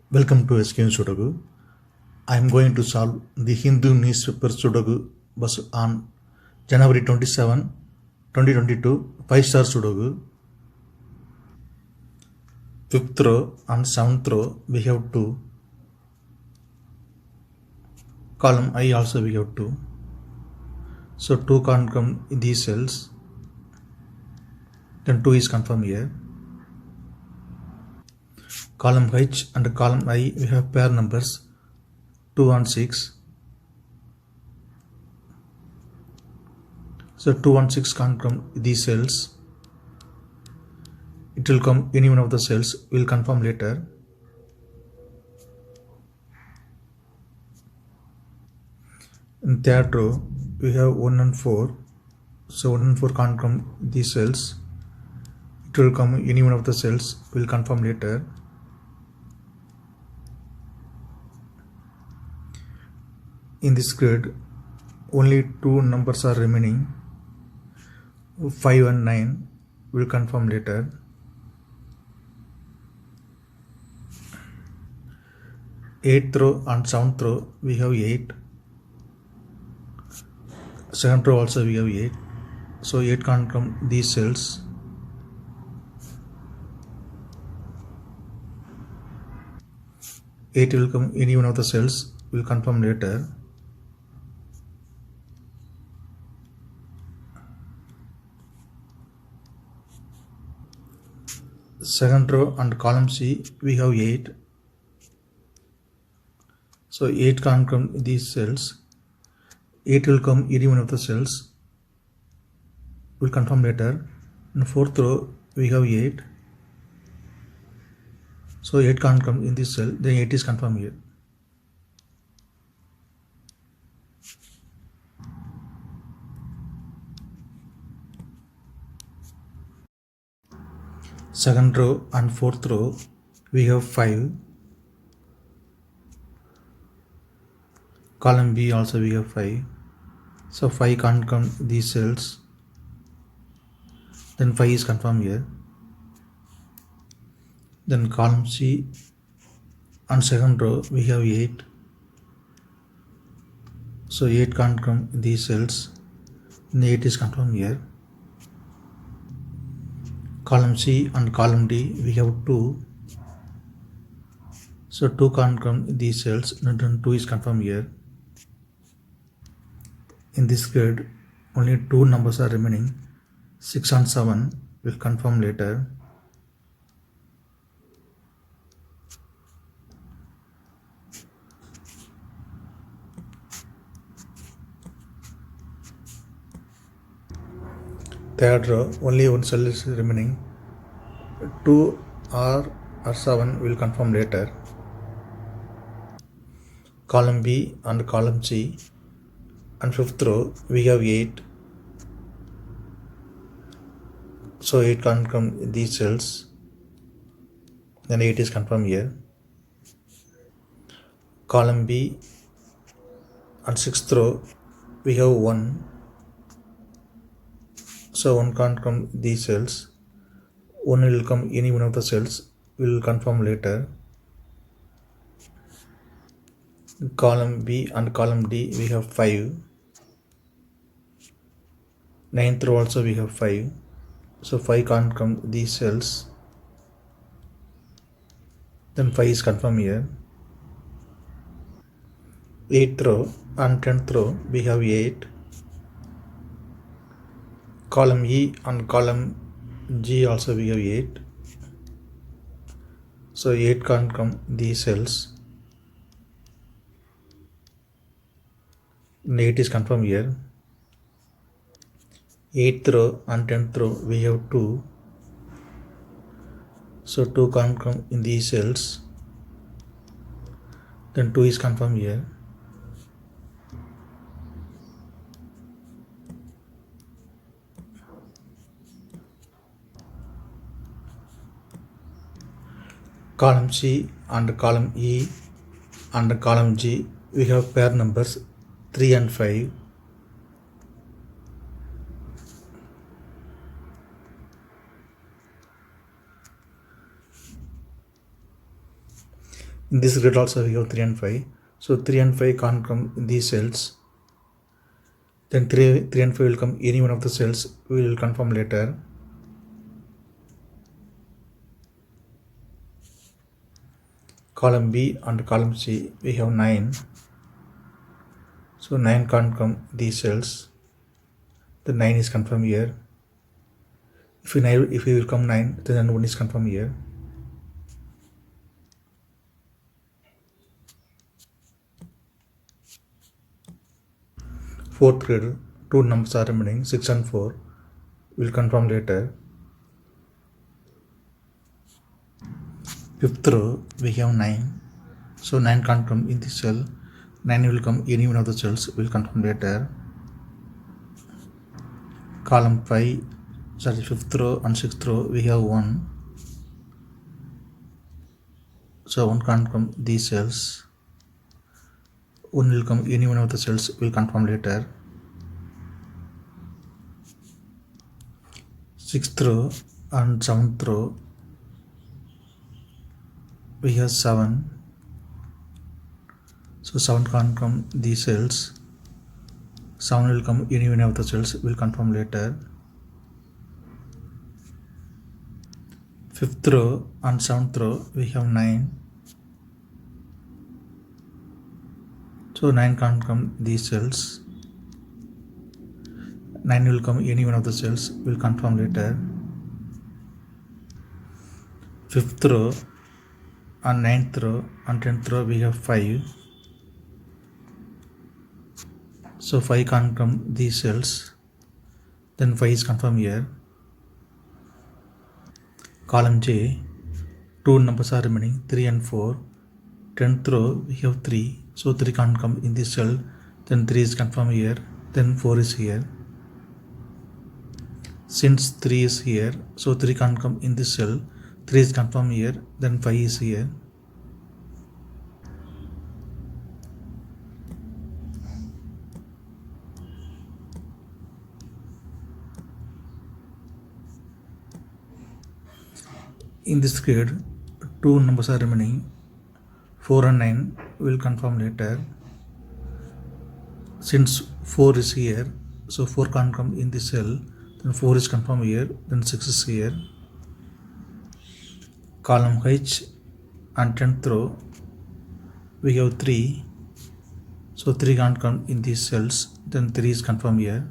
Welcome to SkVm Sudoku. I am going to solve the Hindu newspaper Sudoku was on January 27, 2022, 5-star Sudoku. Fifth row and seventh row we have 2. Column I also we have 2. So 2 can't come in these cells. Then 2 is confirmed here. Column H and column I we have pair numbers 2 and 6. So 2 and 6 can't come in these cells. It will come any one of the cells. We will confirm later. In third row we have 1 and 4. So 1 and 4 can't come in these cells. It will come any one of the cells. We will confirm later. In this grid only 2 numbers are remaining, 5 and 9. We will confirm later. Eighth row and seventh row we have 8. Second row also we have 8. So 8 can't come these cells. Eight will come any one of the cells. We will confirm later. Second row and column C we have 8. So 8 can't come in these cells. 8 will come any one of the cells. We'll confirm later. In fourth row we have 8. So 8 can't come in this cell. Then 8 is confirmed here. Second row and fourth row we have 5. Column B also we have 5. So 5 can't come these cells. Then 5 is confirmed here. Then column C and second row we have 8. So 8 can't come in these cells. Then 8 is confirmed here. Column C and column D we have 2. So 2 can't come in these cells. Then 2 is confirmed here. In this grid only 2 numbers are remaining, 6 and 7. Will confirm later. Third row only one cell is remaining, 2 or 7 will confirm later. Column B and column C and fifth row we have 8. So 8 can't come in these cells. Then 8 is confirmed here. Column B and sixth row we have 1. So 1 can't come these cells. 1 will come any one of the cells. We will confirm later. Column B and column D we have 5. Ninth row also we have 5. So 5 can't come these cells. Then 5 is confirmed here. 8th row and 10th row we have 8. Column E and column G also we have 8. So 8 can't come these cells. And 8 is confirmed here. 8th row and 10th row we have 2. So 2 can't come in these cells. Then 2 is confirmed here. Column C and column E and column G we have pair numbers 3 and 5. In this grid also we have 3 and 5. So 3 and 5 can't come in these cells. Then 3 and 5 will come any one of the cells. We will confirm later. Column B and column C we have 9. So 9 can't come these cells. The 9 is confirmed here. If it will come 9, then 1 is confirmed here. Fourth grid, 2 numbers are remaining, 6 and 4. We'll confirm later. Fifth row, we have 9. So 9 can't come in this cell. 9 will come any one of the cells. We'll confirm later. Column 5, sorry, 5th row and 6th row, we have 1. So 1 can't come these cells. 1 will come any one of the cells. We'll confirm later. 6th row and 7th row, we have 7. So 7 can't come these cells. 7 will come any one of the cells. We'll confirm later. 5th row and 7th row, we have 9. So 9 can't come these cells. 9 will come any one of the cells. We'll confirm later. 5th row and 9th row and 10th row, we have 5. So 5 can't come these cells. Then 5 is confirmed here. Column J, 2 numbers are remaining, 3 and 4. 10th row, we have 3. So 3 can't come in this cell. Then 3 is confirmed here. Then 4 is here. Since 3 is here, so 3 can't come in this cell. 3 is confirmed here. Then 5 is here. In this grid, 2 numbers are remaining, 4 and 9. Will confirm later. Since 4 is here, so 4 can't come in this cell. Then 4 is confirmed here. Then 6 is here. Column H and 10th row, we have 3. So 3 can't come in these cells. Then 3 is confirmed here.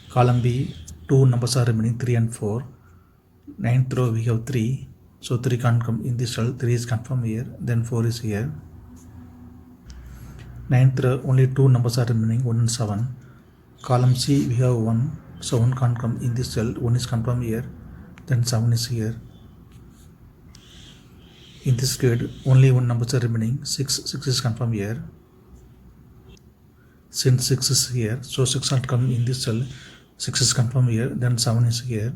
Column B, 2 numbers are remaining, 3 and 4. 9th row, we have 3. So 3 can't come in this cell. 3 is confirmed here. Then 4 is here. 9th row, only 2 numbers are remaining, 1 and 7. Column C, we have 1. So 1 can't come in this cell. 1 is confirmed here. Then 7 is here. In this grid, only 1 numbers are remaining, 6. 6 is confirmed here. Since 6 is here, so 6 can't come in this cell. 6 is confirmed here. Then 7 is here.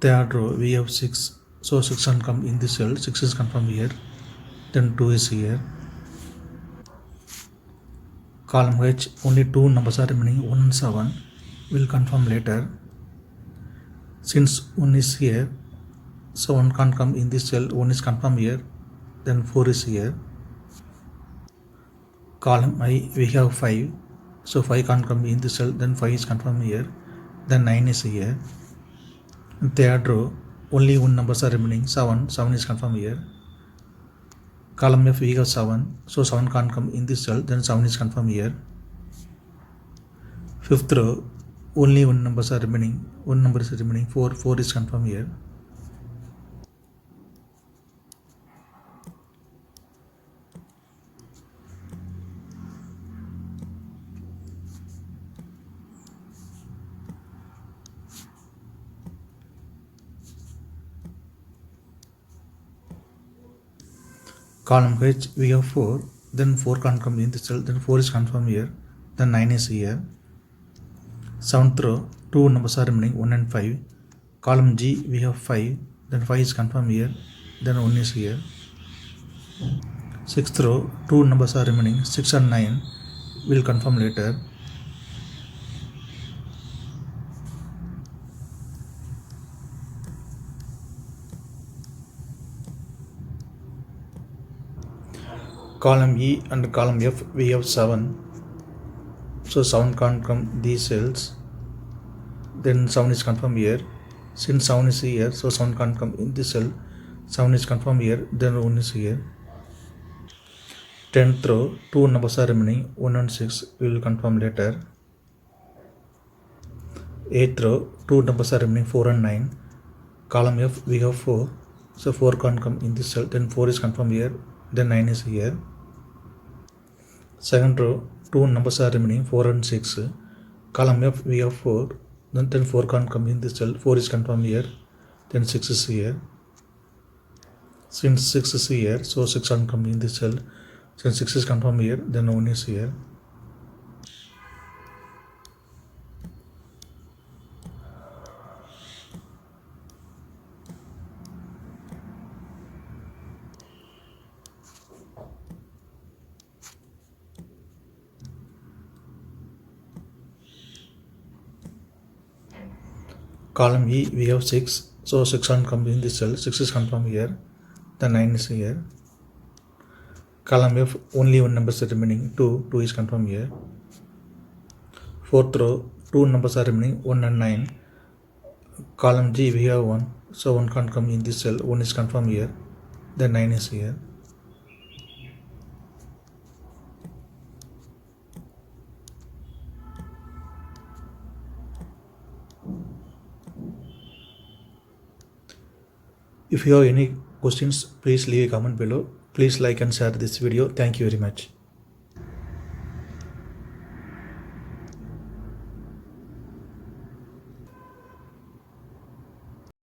Third row, we have 6. So 6 can't come in this cell. 6 is confirmed here. Then 2 is here. Column H, only 2 numbers are remaining, 1 and 7. We'll confirm later. Since 1 is here, so 1 can't come in this cell. 1 is confirmed here. Then 4 is here. Column I, we have 5. So 5 can't come in this cell. Then 5 is confirmed here. Then 9 is here. Third row, only 1 numbers are remaining, 7. 7 is confirmed here. Column F, we have 7. So 7 can't come in this cell. Then 7 is confirmed here. 5th row, only 1 numbers are remaining. 1 number is remaining, 4. 4 is confirmed here. Column H, we have 4. Then 4 can't come in this cell. Then 4 is confirmed here. Then 9 is here. Seventh row, two numbers are remaining 1 and 5. Column G we have 5, then 5 is confirmed here, then 1 is here. Sixth row, two numbers are remaining 6 and 9, we'll confirm later. Column E and column F we have 7, so 7 can't come these cells, then 7 is confirmed here. Since 7 is here, so 7 can't come in this cell, 7 is confirmed here, then 1 is here. 10th row, two numbers are remaining 1 and 6, we will confirm later. 8th row, two numbers are remaining 4 and 9. Column F we have 4, so 4 can't come in this cell, then 4 is confirmed here, then 9 is here. Second row, two numbers are remaining 4 and 6. Column F we have 4, then 4 can't come in this cell, 4 is confirmed here, then 6 is here. Since 6 is here, so 6 can't come in this cell, since 6 is confirmed here, then 1 is here. Column E we have 6, so 6 can't come in this cell, 6 is confirmed here, then 9 is here. Column F only one number is remaining 2, 2 is confirmed here. Fourth row, two numbers are remaining 1 and 9. Column G we have 1, so 1 can't come in this cell, 1 is confirmed here, then 9 is here. If you have any questions, please leave a comment below. Please like and share this video. Thank you very much.